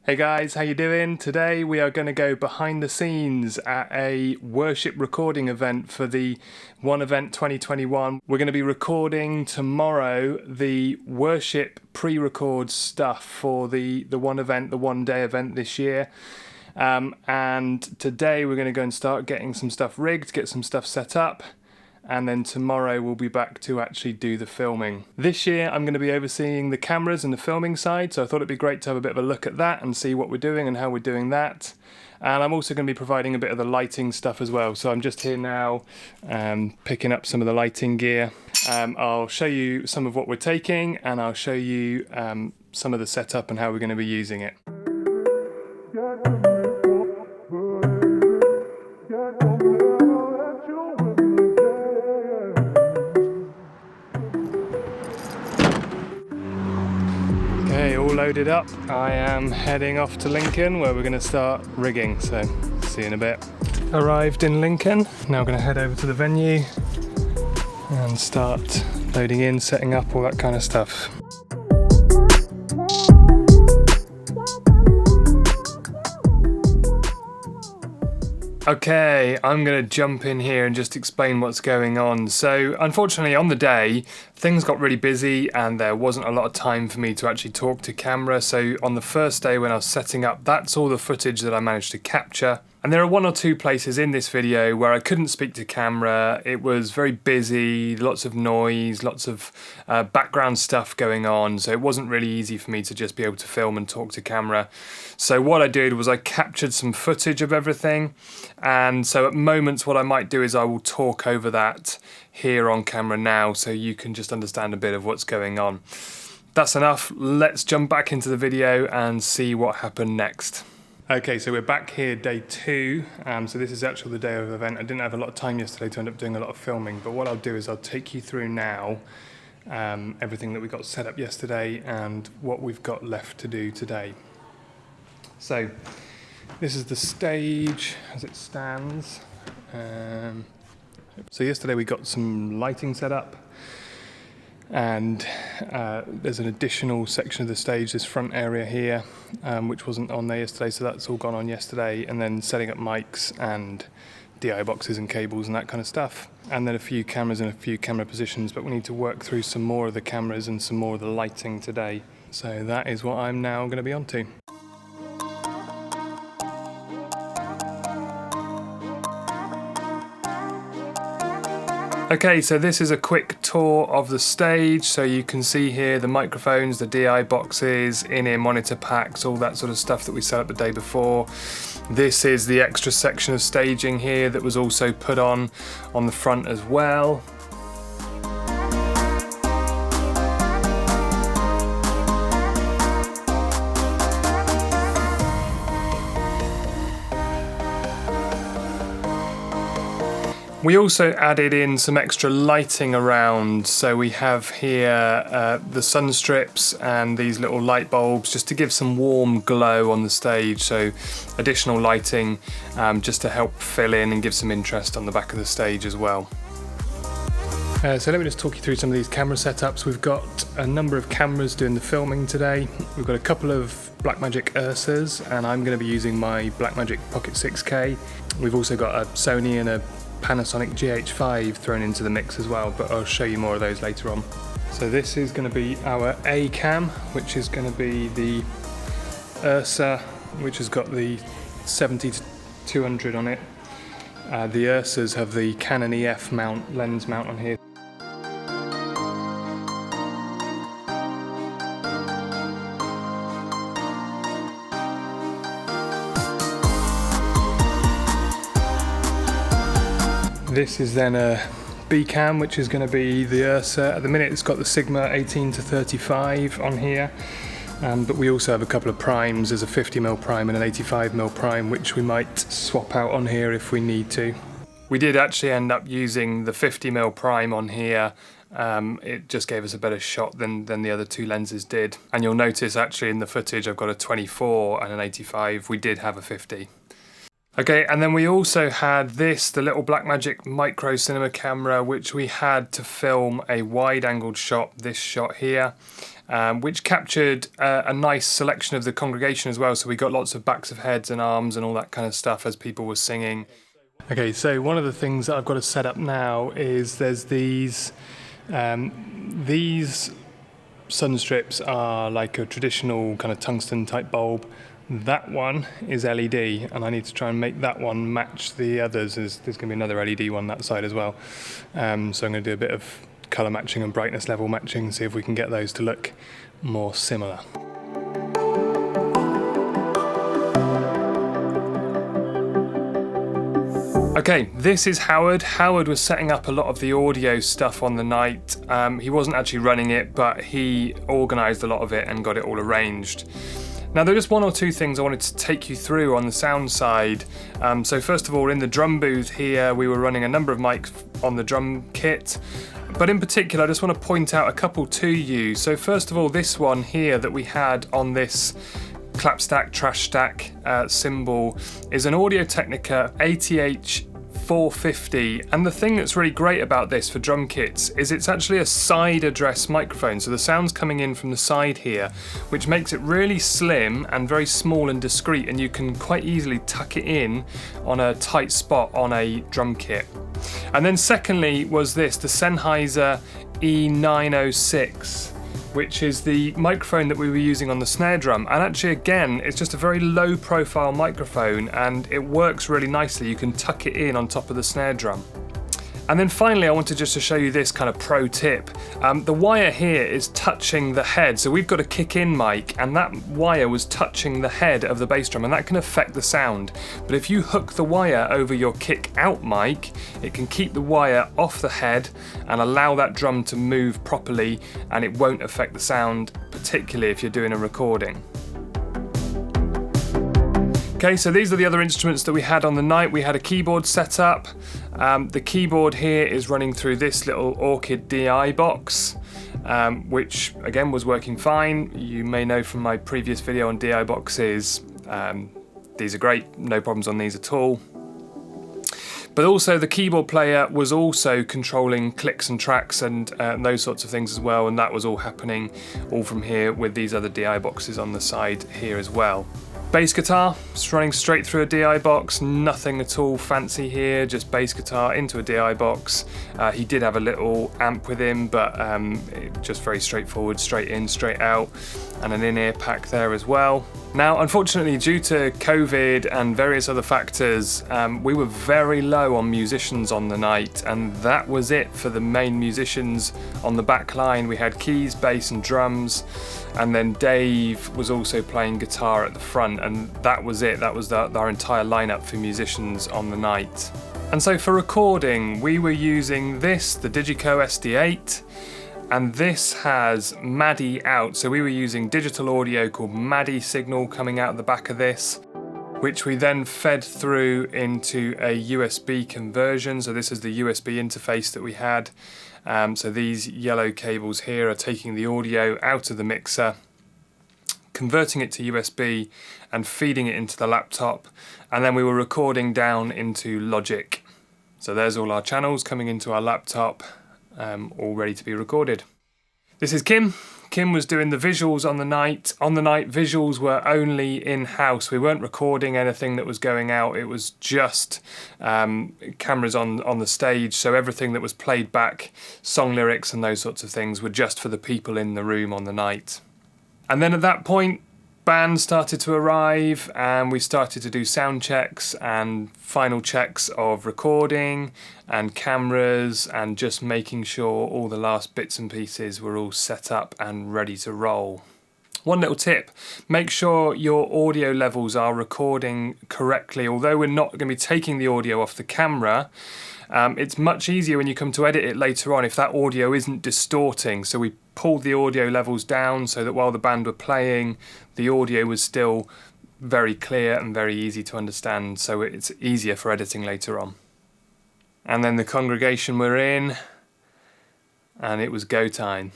Hey guys, how you doing? Today we are going to go behind the scenes at a worship recording event for the One Event 2021. We're going to be recording tomorrow the worship pre-record stuff for the One Event, the one-day event this year. And today we're going to go and start getting some stuff rigged, get some stuff set up. And then tomorrow we'll be back to actually do the filming. This year I'm going to be overseeing the cameras and the filming side, so I thought it'd be great to have a bit of a look at that and see what we're doing and how we're doing that. And I'm also going to be providing a bit of the lighting stuff as well. So I'm just here now picking up some of the lighting gear. I'll show you some of what we're taking, and I'll show you some of the setup and how we're going to be using it. Okay, all loaded up. I am heading off to Lincoln where we're going to start rigging, so see you in a bit. Arrived in Lincoln, now going to head over to the venue and start loading in, setting up, all that kind of stuff. Okay, I'm going to jump in here and just explain what's going on. So unfortunately on the day, things got really busy and there wasn't a lot of time for me to actually talk to camera. So on the first day when I was setting up, that's all the footage that I managed to capture. And there are one or two places in this video where I couldn't speak to camera. It was very busy, lots of noise, lots of background stuff going on. So it wasn't really easy for me to just be able to film and talk to camera. So what I did was I captured some footage of everything. And so at moments what I might do is I will talk over that here on camera now so you can just understand a bit of what's going on. That's enough. Let's jump back into the video and see what happened next. Okay, so we're back here day 2, so this is actually the day of the event. I didn't have a lot of time yesterday to end up doing a lot of filming, but what I'll do is I'll take you through now everything that we got set up yesterday and what we've got left to do today. So this is the stage as it stands. So yesterday we got some lighting set up, and there's an additional section of the stage, this front area here, which wasn't on there yesterday, so that's all gone on yesterday, and then setting up mics and DI boxes and cables and that kind of stuff, and then a few cameras and a few camera positions, but we need to work through some more of the cameras and some more of the lighting today. So that is what I'm now going to be on to. Okay, so this is a quick tour of the stage. So you can see here the microphones, the DI boxes, in-ear monitor packs, all that sort of stuff that we set up the day before. This is the extra section of staging here that was also put on the front as well. We also added in some extra lighting around, so we have here the sun strips and these little light bulbs just to give some warm glow on the stage, so additional lighting just to help fill in and give some interest on the back of the stage as well. So let me just talk you through some of these camera setups. We've got a number of cameras doing the filming today. We've got a couple of Blackmagic Ursas, and I'm going to be using my Blackmagic Pocket 6K. We've also got a Sony and a Panasonic GH5 thrown into the mix as well, but I'll show you more of those later on. So this is going to be our A cam, which is going to be the Ursa, which has got the 70-200 on it. The Ursas have the Canon EF mount, lens mount on here. This is then a B cam, which is going to be the Ursa. At the minute it's got the Sigma 18-35 on here, but we also have a couple of primes. There's a 50mm prime and an 85mm prime, which we might swap out on here if we need to. We did actually end up using the 50mm prime on here. It just gave us a better shot than the other two lenses did. And you'll notice actually in the footage I've got a 24 and an 85. We did have a 50. Okay, and then we also had this, the little Blackmagic micro cinema camera, which we had to film a wide-angled shot, this shot here. which captured a nice selection of the congregation as well. So we got lots of backs of heads and arms and all that kind of stuff as people were singing. Okay, so one of the things that I've got to set up now is there's these sun strips are like a traditional kind of tungsten type bulb. That one is LED, and I need to try and make that one match the others. There's going to be another LED one that side as well. So I'm going to do a bit of colour matching and brightness level matching, see if we can get those to look more similar. Okay, this is Howard. Howard was setting up a lot of the audio stuff on the night. He wasn't actually running it, but he organised a lot of it and got it all arranged. Now, there are just one or two things I wanted to take you through on the sound side. So first of all, in the drum booth here, we were running a number of mics on the drum kit. But in particular, I just want to point out a couple to you. So first of all, this one here that we had on this clap stack, trash stack cymbal is an Audio-Technica ATH 450, and the thing that's really great about this for drum kits is it's actually a side address microphone, so the sound's coming in from the side here, which makes it really slim and very small and discreet, and you can quite easily tuck it in on a tight spot on a drum kit. And then secondly was this, the Sennheiser E906, which is the microphone that we were using on the snare drum. And actually, again, it's just a very low profile microphone and it works really nicely. You can tuck it in on top of the snare drum. And then finally, I wanted just to show you this kind of pro tip. The wire here is touching the head. So we've got a kick-in mic and that wire was touching the head of the bass drum, and that can affect the sound. But if you hook the wire over your kick-out mic, it can keep the wire off the head and allow that drum to move properly, and it won't affect the sound, particularly if you're doing a recording. Okay, so these are the other instruments that we had on the night. We had a keyboard set up. The keyboard here is running through this little Orchid DI box, which again was working fine. You may know from my previous video on DI boxes, these are great, no problems on these at all. But also the keyboard player was also controlling clicks and tracks and those sorts of things as well, and that was all happening all from here with these other DI boxes on the side here as well. Bass guitar, it's running straight through a DI box, nothing at all fancy here, just bass guitar into a DI box. He did have a little amp with him, but just very straightforward, straight in, straight out, and an in-ear pack there as well. Now, unfortunately, due to COVID and various other factors, we were very low on musicians on the night, and that was it for the main musicians on the back line. We had keys, bass and drums, and then Dave was also playing guitar at the front, and that was it. That was our entire lineup for musicians on the night. And so for recording, we were using this, the Digico SD8, and this has MADI out. So we were using digital audio called MADI signal coming out the back of this, which we then fed through into a USB conversion. So this is the USB interface that we had. So these yellow cables here are taking the audio out of the mixer, converting it to USB and feeding it into the laptop, and then we were recording down into Logic. So there's all our channels coming into our laptop, all ready to be recorded. This is Kim. Kim was doing the visuals on the night. On the night, visuals were only in-house. We weren't recording anything that was going out. It was just cameras on the stage, so everything that was played back, song lyrics and those sorts of things, were just for the people in the room on the night. And then at that point, band started to arrive and we started to do sound checks and final checks of recording and cameras and just making sure all the last bits and pieces were all set up and ready to roll. One little tip, make sure your audio levels are recording correctly. Although we're not going to be taking the audio off the camera, it's much easier when you come to edit it later on if that audio isn't distorting. So we pulled the audio levels down so that while the band were playing, the audio was still very clear and very easy to understand, so it's easier for editing later on. And then the congregation were in, and it was go time.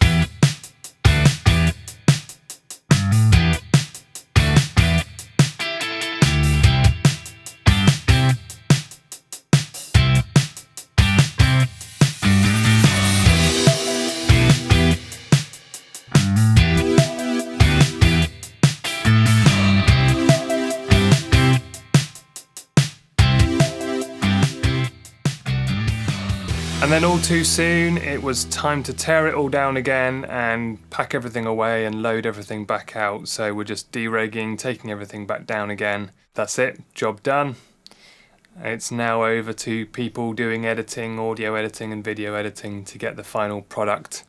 then all too soon, it was time to tear it all down again and pack everything away and load everything back out. So we're just deregging, taking everything back down again. That's it, job done. It's now over to people doing editing, audio editing and video editing to get the final product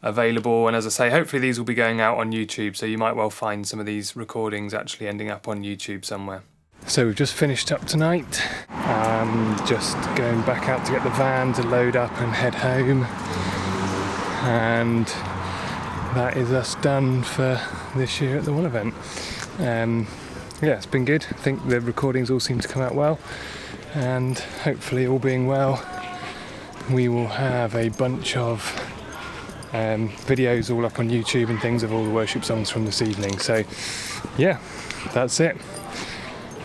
available. And as I say, hopefully these will be going out on YouTube, so you might well find some of these recordings actually ending up on YouTube somewhere. So we've just finished up tonight. Just going back out to get the van to load up and head home. And that is us done for this year at the One event. Yeah, it's been good. I think the recordings all seem to come out well. And hopefully, all being well, we will have a bunch of videos all up on YouTube and things of all the worship songs from this evening. So yeah, that's it.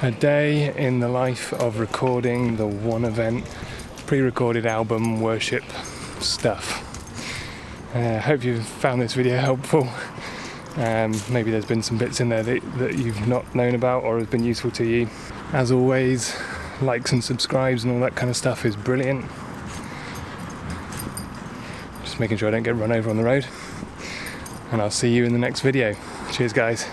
A day in the life of recording the One event pre-recorded album worship stuff. Hope you've found this video helpful. Maybe there's been some bits in there that you've not known about or has been useful to you. As always, likes and subscribes and all that kind of stuff is brilliant. Just making sure I don't get run over on the road. And I'll see you in the next video. Cheers guys.